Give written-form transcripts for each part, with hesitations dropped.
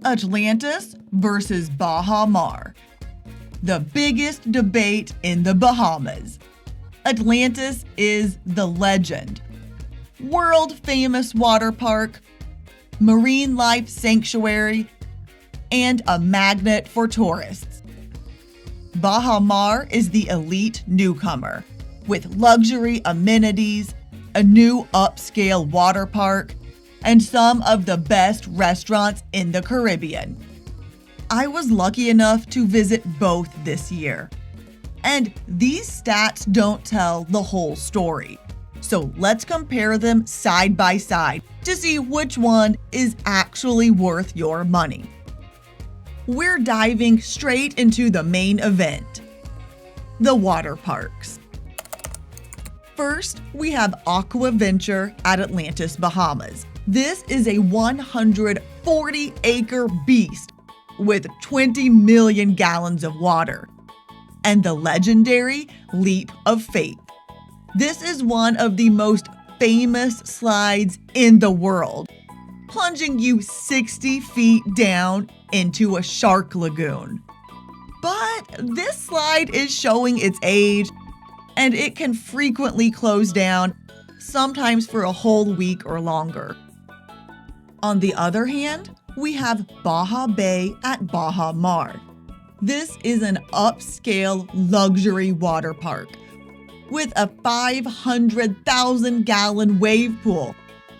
Atlantis versus Baha Mar. The biggest debate in the Bahamas. Atlantis is the legend. World-famous water park, marine life sanctuary, and a magnet for tourists. Baha Mar is the elite newcomer, with luxury amenities, a new upscale water park, and some of the best restaurants in the Caribbean. I was lucky enough to visit both this year. And these stats don't tell the whole story. So let's compare them side by side to see which one is actually worth your money. We're diving straight into the main event, the water parks. First, we have Aquaventure at Atlantis Bahamas. This is a 140-acre beast with 20 million gallons of water. And the legendary Leap of Faith. This is one of the most famous slides in the world, plunging you 60 feet down into a shark lagoon. But this slide is showing its age, and it can frequently close down, sometimes for a whole week or longer. On the other hand, we have Baha Bay at Baha Mar. This is an upscale luxury water park with a 500,000-gallon wave pool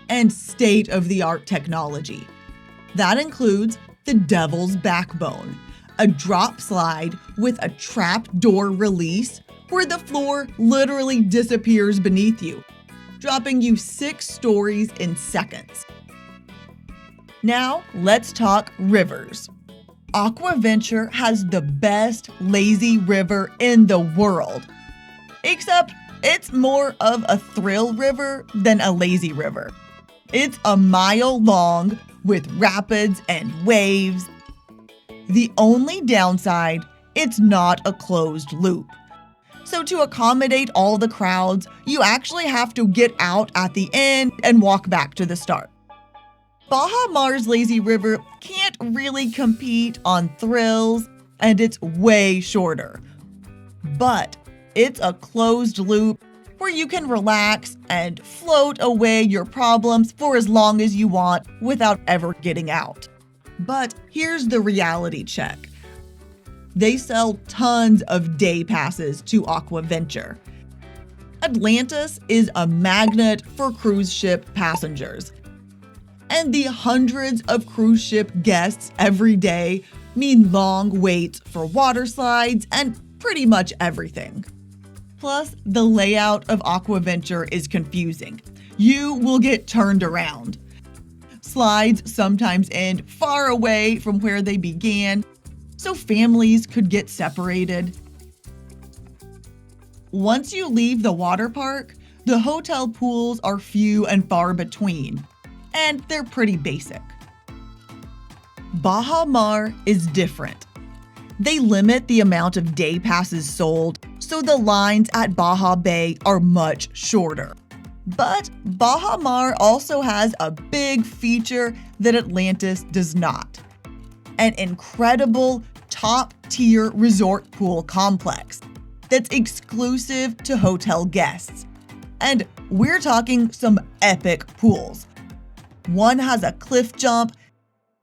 and state-of-the-art technology. That includes the Devil's Backbone, a drop slide with a trap-door release where the floor literally disappears beneath you, dropping you 6 stories in seconds. Now, let's talk rivers. Aquaventure has the best lazy river in the world. Except it's more of a thrill river than a lazy river. It's a mile long with rapids and waves. The only downside, it's not a closed loop. So to accommodate all the crowds, you actually have to get out at the end and walk back to the start. Baha Mar's lazy river can't really compete on thrills, and it's way shorter. But it's a closed loop where you can relax and float away your problems for as long as you want without ever getting out. But here's the reality check. They sell tons of day passes to Aquaventure. Atlantis is a magnet for cruise ship passengers. And the hundreds of cruise ship guests every day mean long waits for water slides and pretty much everything. Plus, the layout of Aquaventure is confusing. You will get turned around. Slides sometimes end far away from where they began, so families could get separated. Once you leave the water park, the hotel pools are few and far between. And they're pretty basic. Baha Mar is different. They limit the amount of day passes sold, so the lines at Baha Bay are much shorter. But Baha Mar also has a big feature that Atlantis does not. An incredible top-tier resort pool complex that's exclusive to hotel guests. And we're talking some epic pools. One has a cliff jump,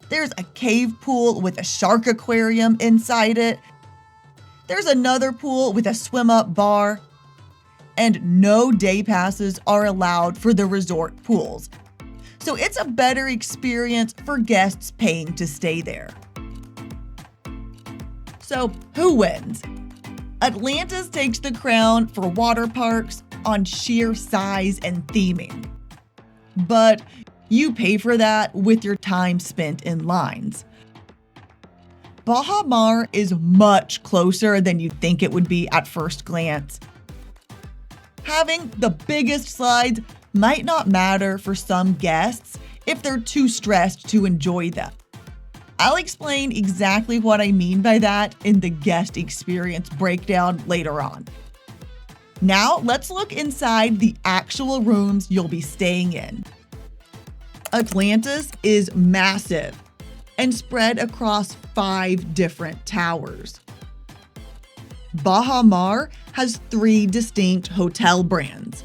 there's a cave pool with a shark aquarium inside it, there's another pool with a swim-up bar, and no day passes are allowed for the resort pools. So it's a better experience for guests paying to stay there. So who wins? Atlantis takes the crown for water parks on sheer size and theming. But you pay for that with your time spent in lines. Baha Mar is much closer than you'd think it would be at first glance. Having the biggest slides might not matter for some guests if they're too stressed to enjoy them. I'll explain exactly what I mean by that in the guest experience breakdown later on. Now let's look inside the actual rooms you'll be staying in. Atlantis is massive. and spread across 5 different towers. Baha Mar has 3 distinct hotel brands.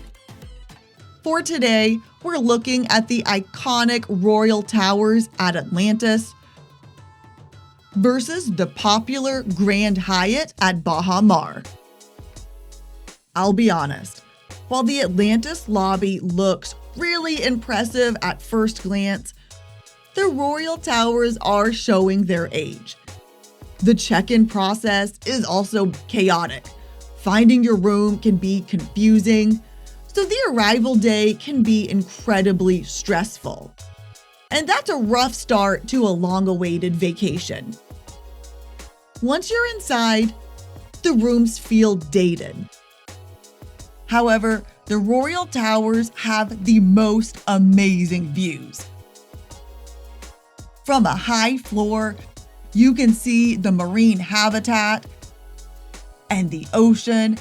For today, we're looking at the iconic Royal Towers at Atlantis versus the popular Grand Hyatt at Baha Mar. I'll be honest, while the Atlantis lobby looks really impressive at first glance, the Royal Towers are showing their age. The check-in process is also chaotic. Finding your room can be confusing, so the arrival day can be incredibly stressful. And that's a rough start to a long-awaited vacation. Once you're inside, the rooms feel dated. However, the Royal Towers have the most amazing views. From a high floor, you can see the marine habitat and the ocean.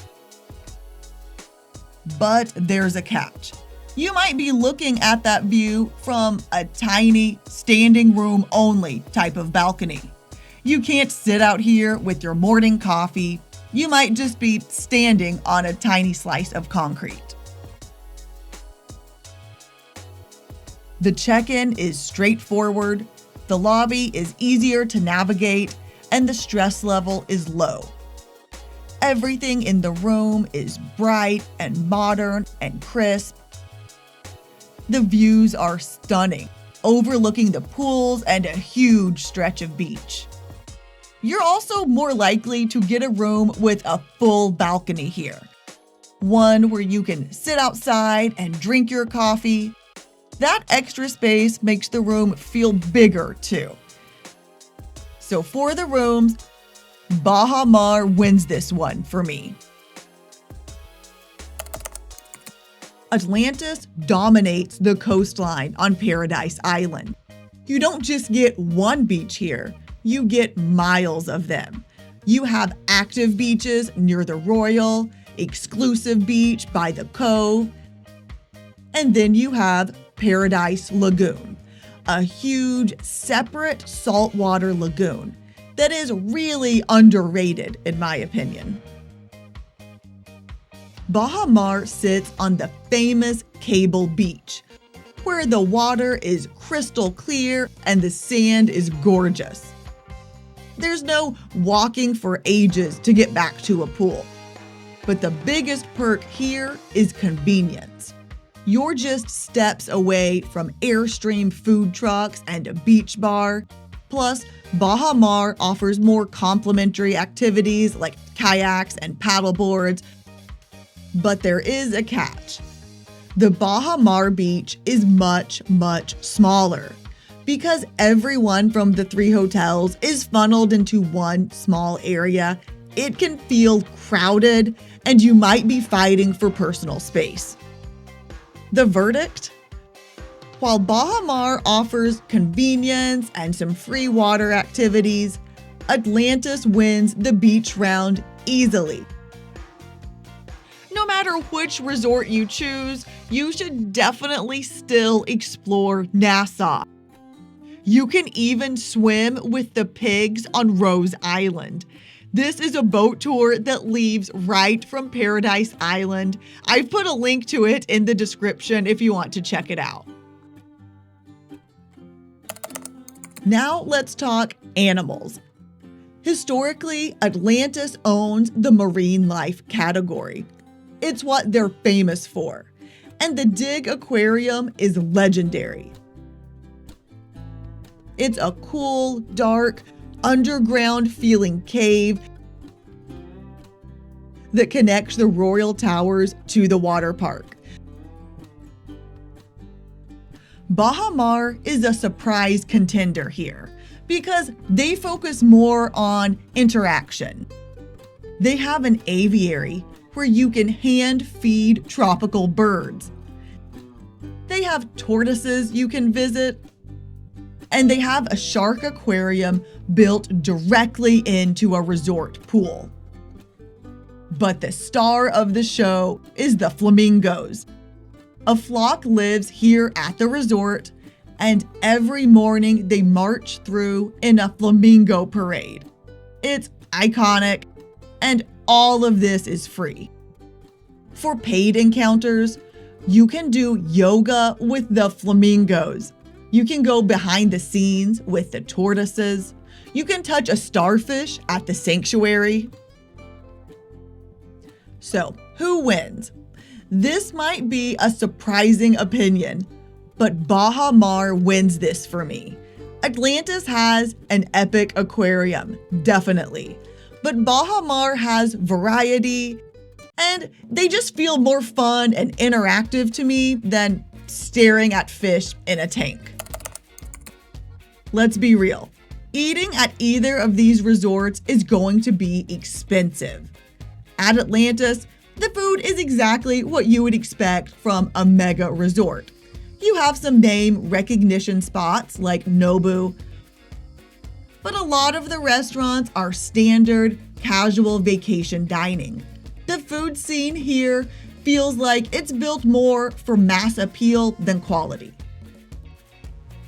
But there's a catch. You might be looking at that view from a tiny standing room only type of balcony. You can't sit out here with your morning coffee. You might just be standing on a tiny slice of concrete. The check-in is straightforward, the lobby is easier to navigate, and the stress level is low. Everything in the room is bright and modern and crisp. The views are stunning, overlooking the pools and a huge stretch of beach. You're also more likely to get a room with a full balcony here. One where you can sit outside and drink your coffee. That extra space makes the room feel bigger too. So for the rooms, Baha Mar wins this one for me. Atlantis dominates the coastline on Paradise Island. You don't just get one beach here, you get miles of them. You have active beaches near the Royal, exclusive beach by the Cove, and then you have Paradise Lagoon, a huge separate saltwater lagoon that is really underrated in my opinion. Baha Mar sits on the famous Cable Beach, where the water is crystal clear and the sand is gorgeous. There's no walking for ages to get back to a pool, but the biggest perk here is convenience. You're just steps away from Airstream food trucks and a beach bar. Plus, Baha Mar offers more complimentary activities like kayaks and paddleboards. But there is a catch. The Baha Mar beach is much, much smaller. Because everyone from the 3 hotels is funneled into one small area, it can feel crowded and you might be fighting for personal space. The verdict? While Baha Mar offers convenience and some free water activities, Atlantis wins the beach round easily. No matter which resort you choose, you should definitely still explore Nassau. You can even swim with the pigs on Rose Island. This is a boat tour that leaves right from Paradise Island. I've put a link to it in the description if you want to check it out. Now let's talk animals. Historically, Atlantis owns the marine life category. It's what they're famous for. And the Dig Aquarium is legendary. It's a cool, dark, underground feeling cave that connects the Royal Towers to the water park. Baha Mar is a surprise contender here because they focus more on interaction. They have an aviary where you can hand feed tropical birds. They have tortoises you can visit, and they have a shark aquarium built directly into a resort pool. But the star of the show is the flamingos. A flock lives here at the resort, And every morning they march through in a flamingo parade. It's iconic, and all of this is free. For paid encounters, you can do yoga with the flamingos. You can go behind the scenes with the tortoises. You can touch a starfish at the sanctuary. So, who wins? This might be a surprising opinion, but Baha Mar wins this for me. Atlantis has an epic aquarium, definitely. But Baha Mar has variety, and they just feel more fun and interactive to me than staring at fish in a tank. Let's be real. Eating at either of these resorts is going to be expensive. At Atlantis, the food is exactly what you would expect from a mega resort. You have some name recognition spots like Nobu, but a lot of the restaurants are standard, casual vacation dining. The food scene here feels like it's built more for mass appeal than quality.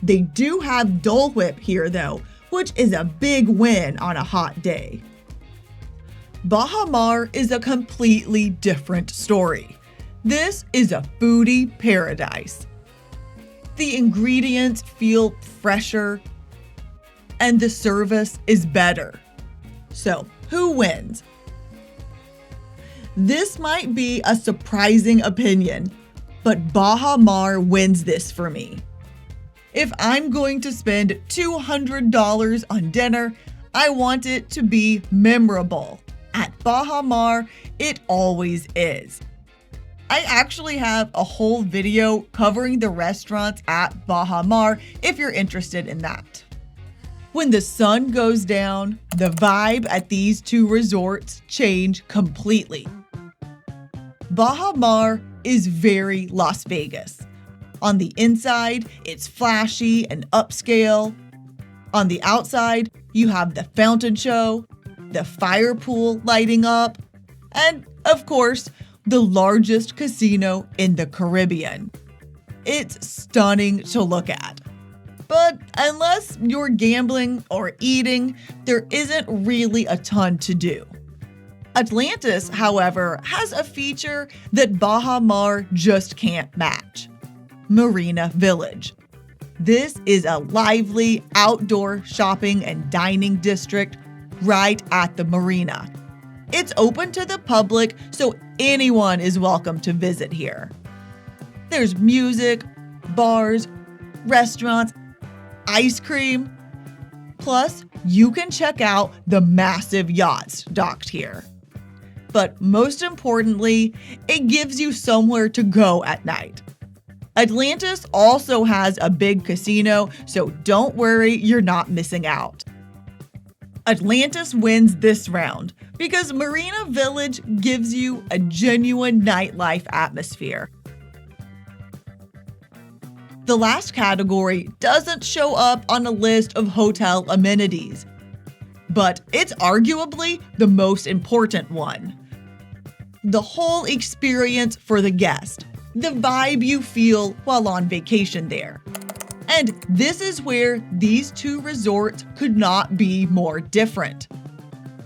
They do have Dole Whip here though, which is a big win on a hot day. Baha Mar is a completely different story. This is a foodie paradise. The ingredients feel fresher, and the service is better. So, who wins? This might be a surprising opinion, but Baha Mar wins this for me. If I'm going to spend $200 on dinner, I want it to be memorable. At Baha Mar, it always is. I actually have a whole video covering the restaurants at Baha Mar if you're interested in that. When the sun goes down, the vibe at these two resorts change completely. Baha Mar is very Las Vegas. On the inside, it's flashy and upscale. On the outside, you have the fountain show, the fire pool lighting up, and of course, the largest casino in the Caribbean. It's stunning to look at. But unless you're gambling or eating, there isn't really a ton to do. Atlantis, however, has a feature that Baha Mar just can't match: Marina Village. This is a lively outdoor shopping and dining district right at the marina. It's open to the public, so anyone is welcome to visit here. There's music, bars, restaurants, ice cream. Plus, you can check out the massive yachts docked here. But most importantly, it gives you somewhere to go at night. Atlantis also has a big casino, so don't worry, you're not missing out. Atlantis wins this round because Marina Village gives you a genuine nightlife atmosphere. The last category doesn't show up on a list of hotel amenities, but it's arguably the most important one. The whole experience for the guest, the vibe you feel while on vacation there. And this is where these two resorts could not be more different.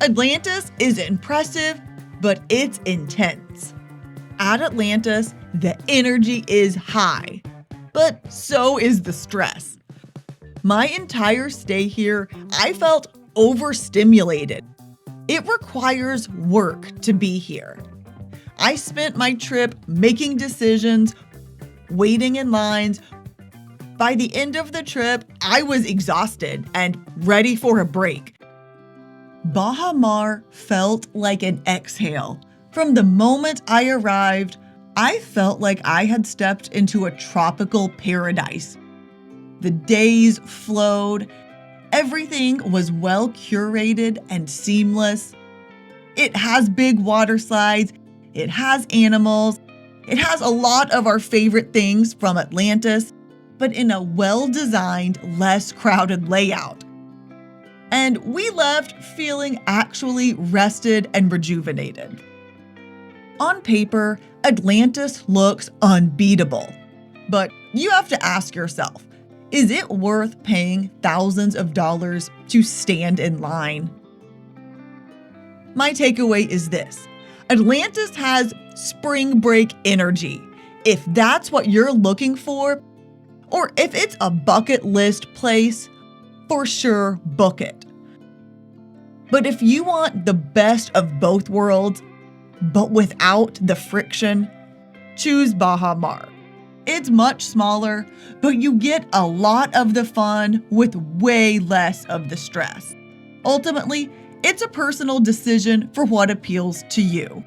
Atlantis is impressive, but it's intense. At Atlantis, the energy is high, but so is the stress. My entire stay here, I felt overstimulated. It requires work to be here. I spent my trip making decisions, waiting in lines. By the end of the trip, I was exhausted and ready for a break. Baha Mar felt like an exhale. From the moment I arrived, I felt like I had stepped into a tropical paradise. The days flowed. Everything was well curated and seamless. It has big water slides. It has animals. It has a lot of our favorite things from Atlantis, but in a well-designed, less crowded layout. And we left feeling actually rested and rejuvenated. On paper, Atlantis looks unbeatable. But you have to ask yourself, Is it worth paying thousands of dollars to stand in line? My takeaway is this: Atlantis has spring break energy. If that's what you're looking for, or if it's a bucket list place, for sure book it. But if you want the best of both worlds, but without the friction, choose Baha Mar. It's much smaller, but you get a lot of the fun with way less of the stress. Ultimately, it's a personal decision for what appeals to you.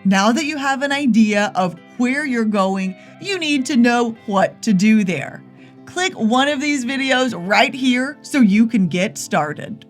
Now that you have an idea of where you're going, you need to know what to do there. Click one of these videos right here so you can get started.